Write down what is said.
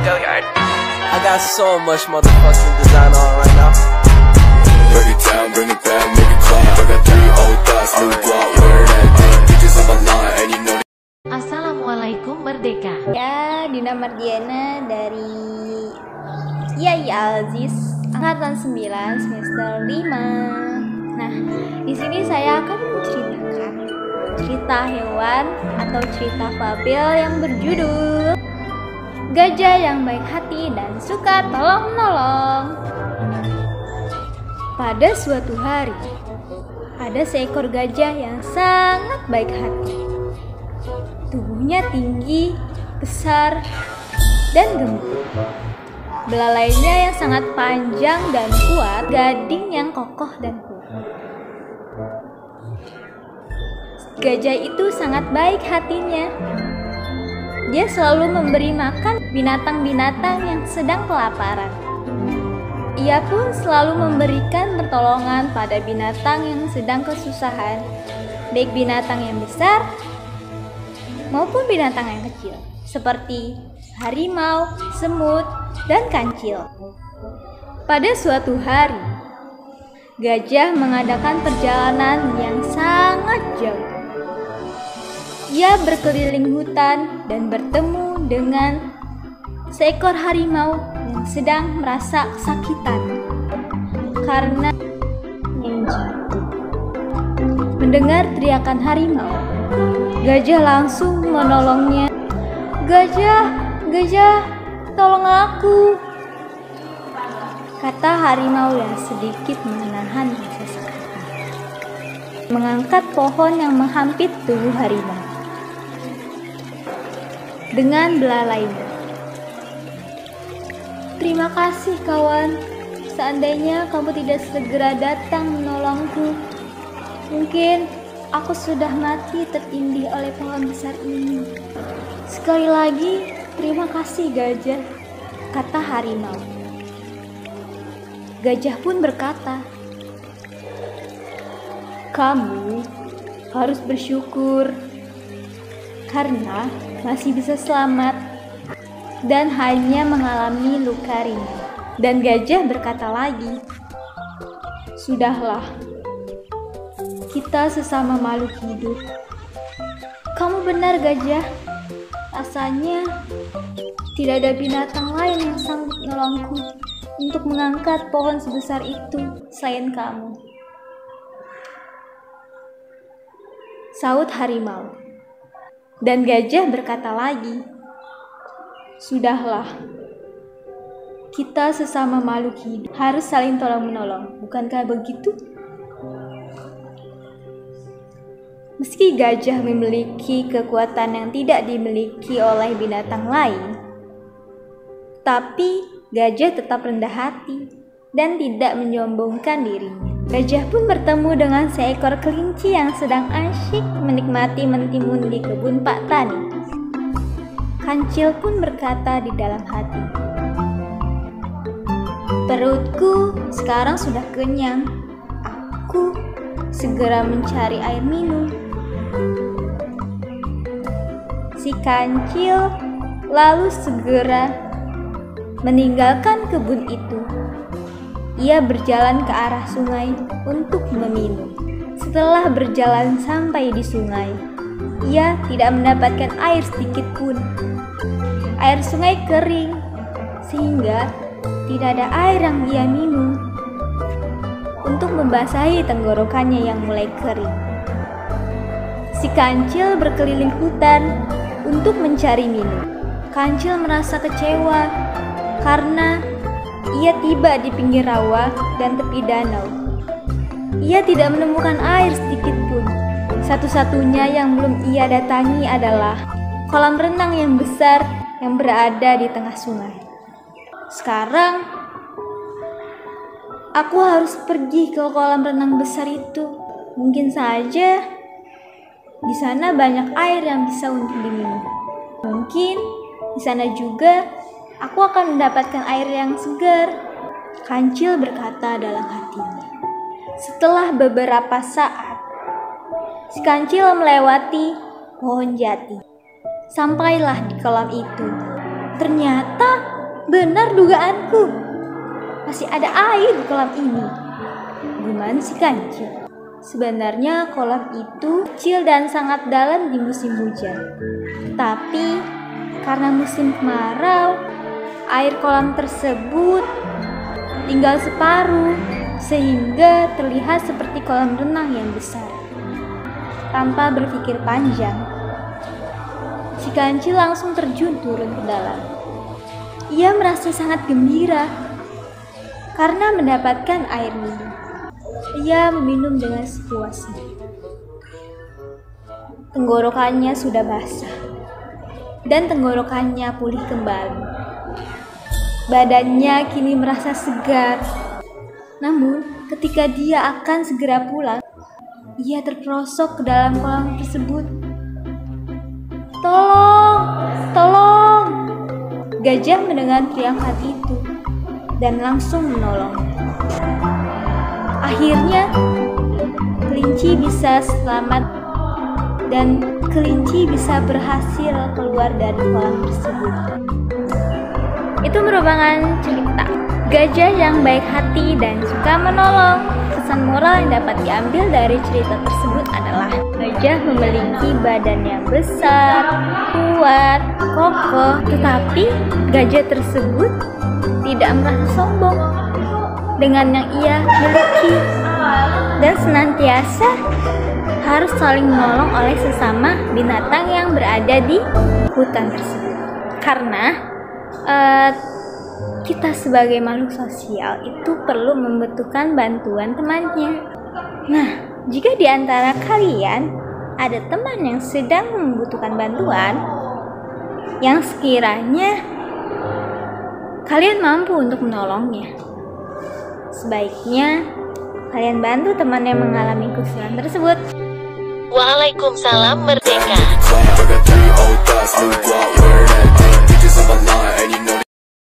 I got so much motherfucking design on right now. Break it down, bring it back, make it clap. I got 3 old thoughts, new block, where that thing. Bitches on my line, and you know. Assalamualaikum Merdeka. Ya, Dina Mardiana dari Yai Aziz, angkatan 9 semester 5. Nah, di sini saya akan menceritakan cerita hewan atau cerita fabel yang berjudul Gajah yang Baik Hati dan Suka Tolong-Menolong. Pada suatu hari, ada seekor gajah yang sangat baik hati. Tubuhnya tinggi, besar, dan gemuk. Belalainya yang sangat panjang dan kuat, gading yang kokoh dan kuat. Gajah itu sangat baik hatinya. Dia selalu memberi makan binatang-binatang yang sedang kelaparan. Ia pun selalu memberikan pertolongan pada binatang yang sedang kesusahan, baik binatang yang besar maupun binatang yang kecil, seperti harimau, semut, dan kancil. Pada suatu hari, gajah mengadakan perjalanan yang sangat jauh. Ia berkeliling hutan dan bertemu dengan seekor harimau yang sedang merasa kesakitan karena yang jatuh. Mendengar teriakan harimau, gajah langsung menolongnya. Gajah, tolong aku, kata harimau yang sedikit menahan rasa sakit. Mengangkat pohon yang menghampit tubuh harimau dengan belalainya. Terima kasih kawan, seandainya kamu tidak segera datang menolongku, mungkin aku sudah mati tertindih oleh pohon besar ini. Sekali lagi, terima kasih gajah, kata harimau. Gajah pun berkata, kamu harus bersyukur karena masih bisa selamat dan hanya mengalami luka ringan. Dan gajah berkata lagi, sudahlah, kita sesama makhluk hidup. Kamu benar gajah, rasanya tidak ada binatang lain yang sanggup menolongku untuk mengangkat pohon sebesar itu selain kamu, saut harimau. Dan gajah berkata lagi, sudahlah, kita sesama makhluk hidup harus saling tolong-menolong, bukankah begitu? Meski gajah memiliki kekuatan yang tidak dimiliki oleh binatang lain, tapi gajah tetap rendah hati dan tidak menyombongkan dirinya. Gajah pun bertemu dengan seekor kelinci yang sedang asyik menikmati mentimun di kebun Pak Tani. Kancil pun berkata di dalam hati, perutku sekarang sudah kenyang, aku segera mencari air minum. Si kancil lalu segera meninggalkan kebun itu. Ia berjalan ke arah sungai untuk meminum. Setelah berjalan sampai di sungai, ia tidak mendapatkan air sedikit pun. Air sungai kering, sehingga tidak ada air yang ia minum untuk membasahi tenggorokannya yang mulai kering. Si kancil berkeliling hutan untuk mencari minum. Kancil merasa kecewa karena ia tiba di pinggir rawa dan tepi danau. Ia tidak menemukan air sedikit pun. Satu-satunya yang belum ia datangi adalah kolam renang yang besar yang berada di tengah sungai. Sekarang, aku harus pergi ke kolam renang besar itu. Mungkin saja di sana banyak air yang bisa untuk diminum. Mungkin di sana juga aku akan mendapatkan air yang segar, Kancil berkata dalam hatinya. Setelah beberapa saat, si Kancil melewati pohon jati. Sampailah di kolam itu. Ternyata benar dugaanku. Masih ada air di kolam ini, gumam si kancil. Sebenarnya kolam itu kecil dan sangat dalam di musim hujan. Tapi karena musim kemarau, air kolam tersebut tinggal separuh, sehingga terlihat seperti kolam renang yang besar. Tanpa berpikir panjang, si kancil langsung terjun turun ke dalam. Ia merasa sangat gembira karena mendapatkan air minum. Ia meminum dengan sepuasnya. Tenggorokannya sudah basah dan tenggorokannya pulih kembali. Badannya kini merasa segar. Namun, ketika dia akan segera pulang, ia terperosok ke dalam kolam tersebut. "Tolong! Tolong!" Gajah mendengar teriakan itu dan langsung menolong. Akhirnya, kelinci bisa selamat dan kelinci bisa berhasil keluar dari kolam tersebut. Itu merupakan cerita gajah yang baik hati dan suka menolong. Pesan moral yang dapat diambil dari cerita tersebut adalah gajah memiliki badan yang besar, kuat, kokoh, tetapi gajah tersebut tidak merasa sombong dengan yang ia miliki dan senantiasa harus saling menolong oleh sesama binatang yang berada di hutan tersebut. Karena kita sebagai makhluk sosial itu perlu membutuhkan bantuan temannya. Nah, jika di antara kalian ada teman yang sedang membutuhkan bantuan, yang sekiranya kalian mampu untuk menolongnya, sebaiknya kalian bantu teman yang mengalami kesulitan tersebut. Waalaikumsalam Merdeka.